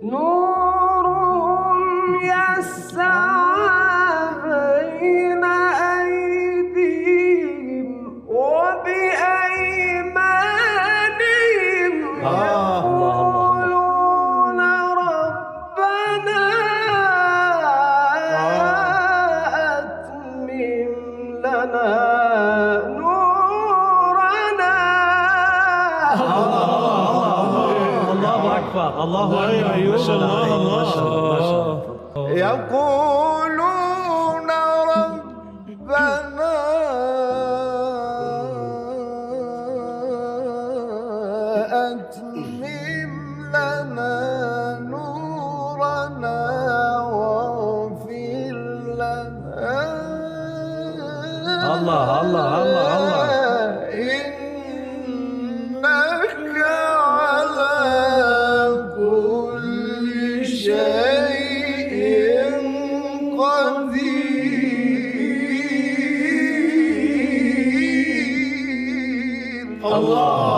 نورهم يسعى بين أيديهم وبأيمانهم يقولون ربنا أتمم لنا نورنا. الله أكبر، الله أكبر، ما شاء الله، ما شاء الله، ما شاء الله. يقولون ربنا أتمم لنا نورنا واغفر لنا. الله الله الله الله. إنك على كل شيء قدير. الله